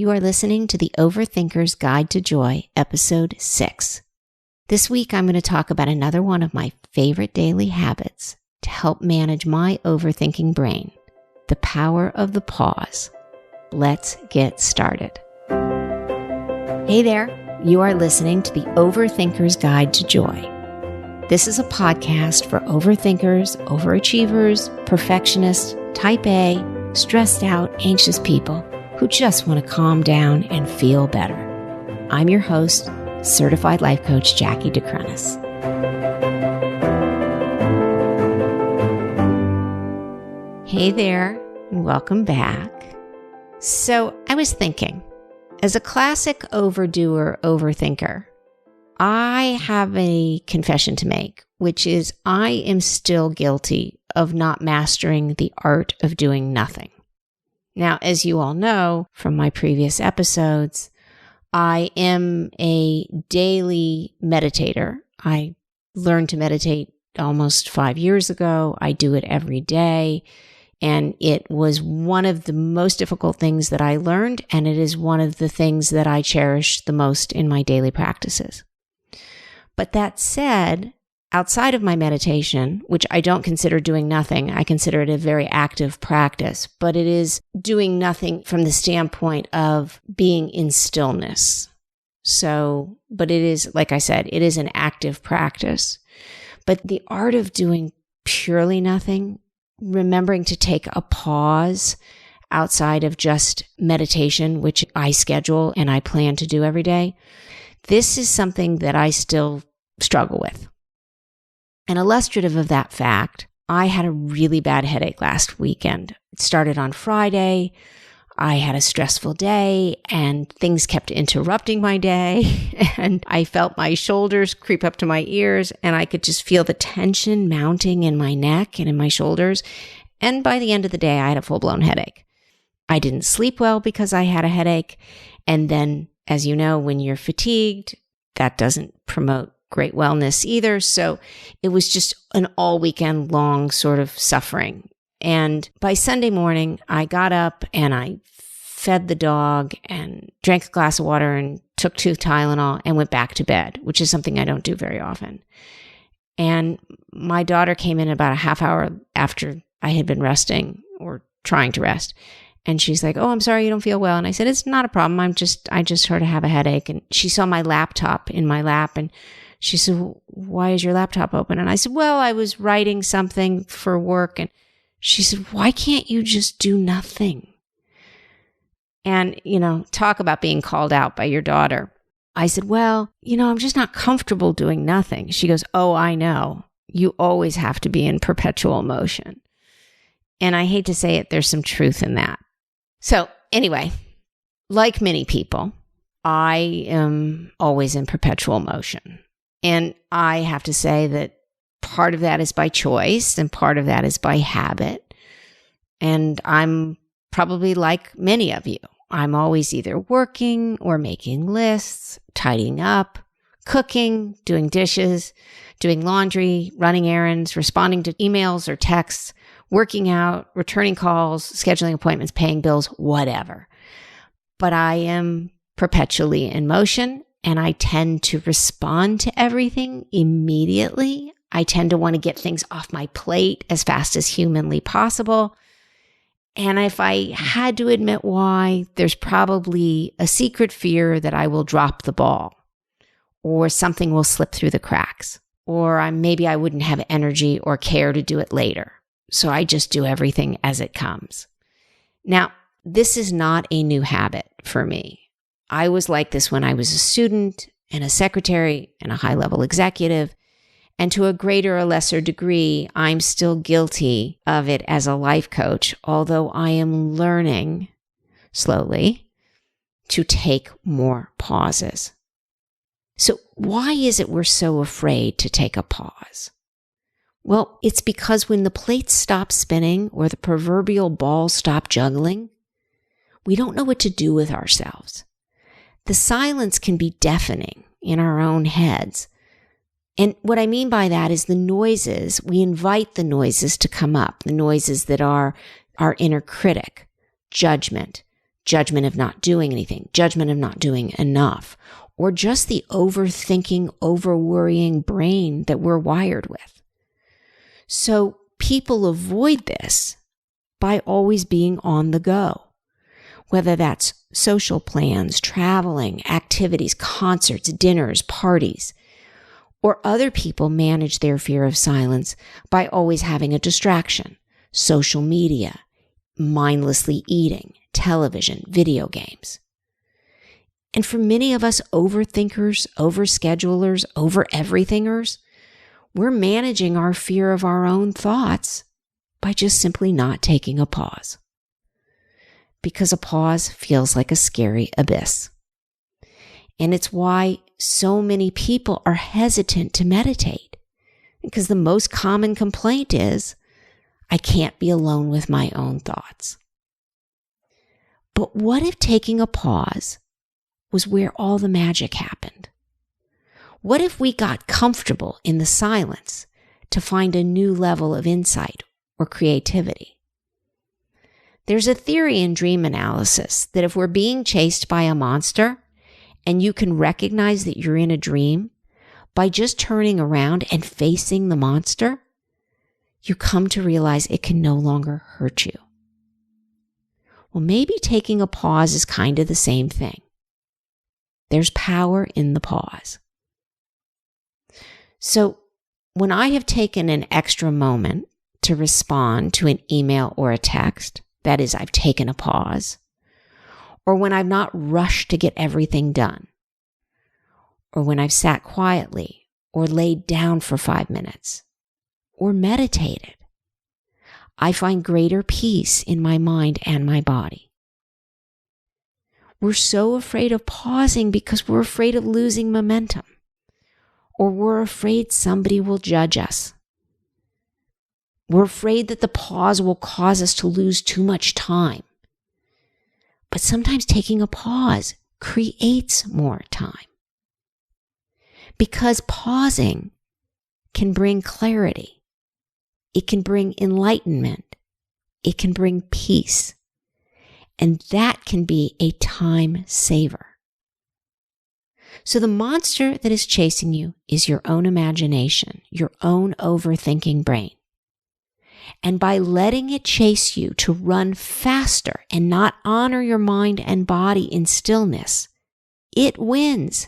You are listening to the Overthinkers Guide to Joy, Episode 6. This week, I'm going to talk about another one of my favorite daily habits to help manage my overthinking brain, the power of the pause. Let's get started. Hey there, you are listening to the Overthinkers Guide to Joy. This is a podcast for overthinkers, overachievers, perfectionists, type A, stressed out, anxious people who just want to calm down and feel better. I'm your host, Certified Life Coach Jackie DeCrenis. Hey there, and welcome back. So I was thinking, as a classic overdoer, overthinker, I have a confession to make, which is I am still guilty of not mastering the art of doing nothing. Now, as you all know from my previous episodes, I am a daily meditator. I learned to meditate almost 5 years ago. I do it every day. And it was one of the most difficult things that I learned. And it is one of the things that I cherish the most in my daily practices. But that said, outside of my meditation, which I don't consider doing nothing, I consider it a very active practice, but it is doing nothing from the standpoint of being in stillness. So, but it is, like I said, it is an active practice. But the art of doing purely nothing, remembering to take a pause outside of just meditation, which I schedule and I plan to do every day, this is something that I still struggle with. And illustrative of that fact, I had a really bad headache last weekend. It started on Friday. I had a stressful day and things kept interrupting my day. And I felt my shoulders creep up to my ears and I could just feel the tension mounting in my neck and in my shoulders. And by the end of the day, I had a full-blown headache. I didn't sleep well because I had a headache. And then, as you know, when you're fatigued, that doesn't promote great wellness either. So it was just an all weekend long sort of suffering. And by Sunday morning, I got up and I fed the dog and drank a glass of water and took 2 Tylenol and went back to bed, which is something I don't do very often. And my daughter came in about a half hour after I had been resting or trying to rest. And she's like, "Oh, I'm sorry you don't feel well." And I said, "It's not a problem. I just sort of have a headache." And she saw my laptop in my lap and she said, "Why is your laptop open?" And I said, "Well, I was writing something for work." And she said, "Why can't you just do nothing?" And, talk about being called out by your daughter. I said, "Well, I'm just not comfortable doing nothing." She goes, "Oh, I know. You always have to be in perpetual motion." And I hate to say it, there's some truth in that. So anyway, like many people, I am always in perpetual motion. And I have to say that part of that is by choice and part of that is by habit. And I'm probably like many of you. I'm always either working or making lists, tidying up, cooking, doing dishes, doing laundry, running errands, responding to emails or texts, working out, returning calls, scheduling appointments, paying bills, whatever. But I am perpetually in motion. And I tend to respond to everything immediately. I tend to want to get things off my plate as fast as humanly possible. And if I had to admit why, there's probably a secret fear that I will drop the ball or something will slip through the cracks or maybe I wouldn't have energy or care to do it later. So I just do everything as it comes. Now, this is not a new habit for me. I was like this when I was a student and a secretary and a high-level executive. And to a greater or lesser degree, I'm still guilty of it as a life coach, although I am learning slowly to take more pauses. So why is it we're so afraid to take a pause? Well, it's because when the plates stop spinning or the proverbial balls stop juggling, we don't know what to do with ourselves. The silence can be deafening in our own heads. And what I mean by that is the noises, we invite the noises to come up, the noises that are our inner critic, judgment, judgment of not doing anything, judgment of not doing enough, or just the overthinking, over-worrying brain that we're wired with. So people avoid this by always being on the go, whether that's social plans, traveling, activities, concerts, dinners, parties, or other people manage their fear of silence by always having a distraction, social media, mindlessly eating, television, video games. And for many of us overthinkers, overschedulers, over-everythingers, we're managing our fear of our own thoughts by just simply not taking a pause. Because a pause feels like a scary abyss. And it's why so many people are hesitant to meditate. Because the most common complaint is, I can't be alone with my own thoughts. But what if taking a pause was where all the magic happened? What if we got comfortable in the silence to find a new level of insight or creativity? There's a theory in dream analysis that if we're being chased by a monster and you can recognize that you're in a dream, by just turning around and facing the monster, you come to realize it can no longer hurt you. Well, maybe taking a pause is kind of the same thing. There's power in the pause. So when I have taken an extra moment to respond to an email or a text, that is, I've taken a pause, or when I've not rushed to get everything done, or when I've sat quietly or laid down for 5 minutes, or meditated, I find greater peace in my mind and my body. We're so afraid of pausing because we're afraid of losing momentum, or we're afraid somebody will judge us. We're afraid that the pause will cause us to lose too much time. But sometimes taking a pause creates more time. Because pausing can bring clarity. It can bring enlightenment. It can bring peace. And that can be a time saver. So the monster that is chasing you is your own imagination, your own overthinking brain. And by letting it chase you to run faster and not honor your mind and body in stillness, it wins.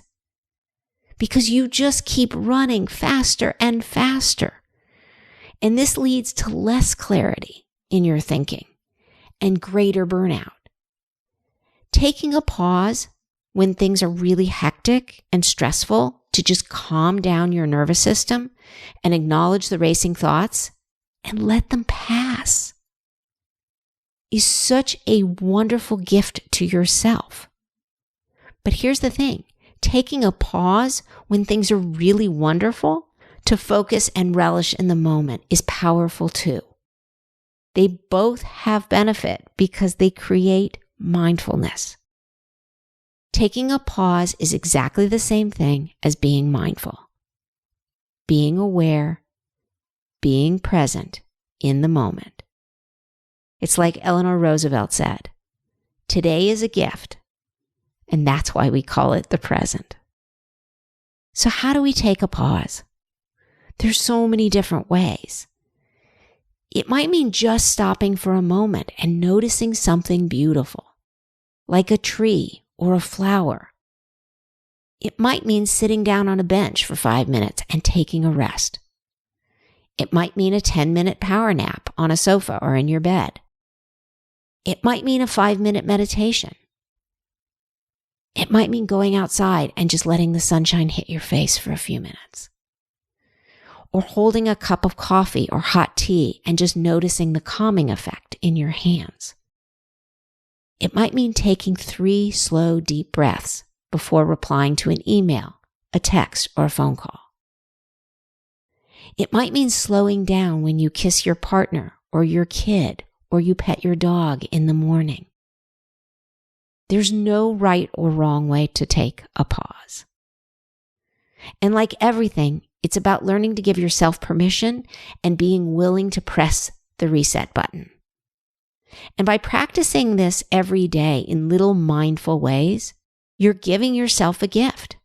Because you just keep running faster and faster. And this leads to less clarity in your thinking and greater burnout. Taking a pause when things are really hectic and stressful to just calm down your nervous system and acknowledge the racing thoughts and let them pass is such a wonderful gift to yourself. But here's the thing, taking a pause when things are really wonderful to focus and relish in the moment is powerful too. They both have benefit because they create mindfulness. Taking a pause is exactly the same thing as being mindful. Being aware, being present in the moment. It's like Eleanor Roosevelt said, today is a gift, and that's why we call it the present. So how do we take a pause? There's so many different ways. It might mean just stopping for a moment and noticing something beautiful, like a tree or a flower. It might mean sitting down on a bench for 5 minutes and taking a rest. It might mean a 10-minute power nap on a sofa or in your bed. It might mean a 5-minute meditation. It might mean going outside and just letting the sunshine hit your face for a few minutes. Or holding a cup of coffee or hot tea and just noticing the calming effect in your hands. It might mean taking 3 slow, deep breaths before replying to an email, a text, or a phone call. It might mean slowing down when you kiss your partner or your kid or you pet your dog in the morning. There's no right or wrong way to take a pause. And like everything, it's about learning to give yourself permission and being willing to press the reset button. And by practicing this every day in little mindful ways, you're giving yourself a gift.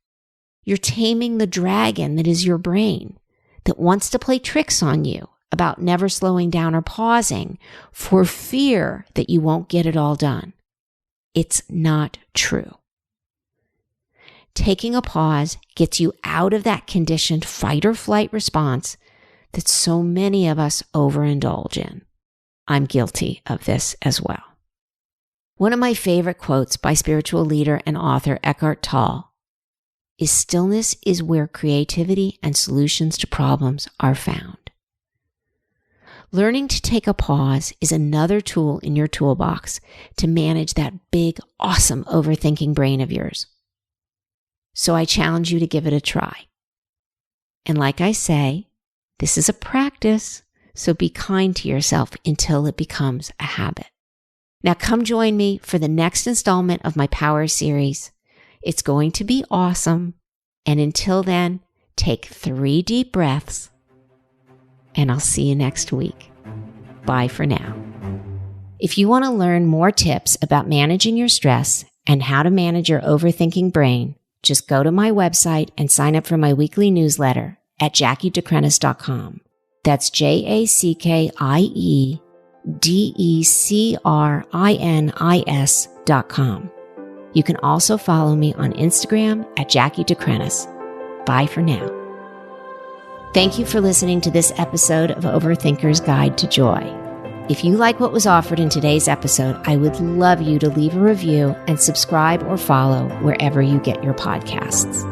You're taming the dragon that is your brain, that wants to play tricks on you about never slowing down or pausing for fear that you won't get it all done. It's not true. Taking a pause gets you out of that conditioned fight or flight response that so many of us overindulge in. I'm guilty of this as well. One of my favorite quotes by spiritual leader and author Eckhart Tolle is, "Stillness is where creativity and solutions to problems are found." Learning to take a pause is another tool in your toolbox to manage that big, awesome overthinking brain of yours. So I challenge you to give it a try. And like I say, this is a practice, so be kind to yourself until it becomes a habit. Now come join me for the next installment of my Power series. It's going to be awesome. And until then, take 3 deep breaths, and I'll see you next week. Bye for now. If you want to learn more tips about managing your stress and how to manage your overthinking brain, just go to my website and sign up for my weekly newsletter at JackieDeCrenis.com. That's JackieDeCrenis.com. You can also follow me on Instagram at Jackie DeCrenis. Bye for now. Thank you for listening to this episode of Overthinker's Guide to Joy. If you like what was offered in today's episode, I would love you to leave a review and subscribe or follow wherever you get your podcasts.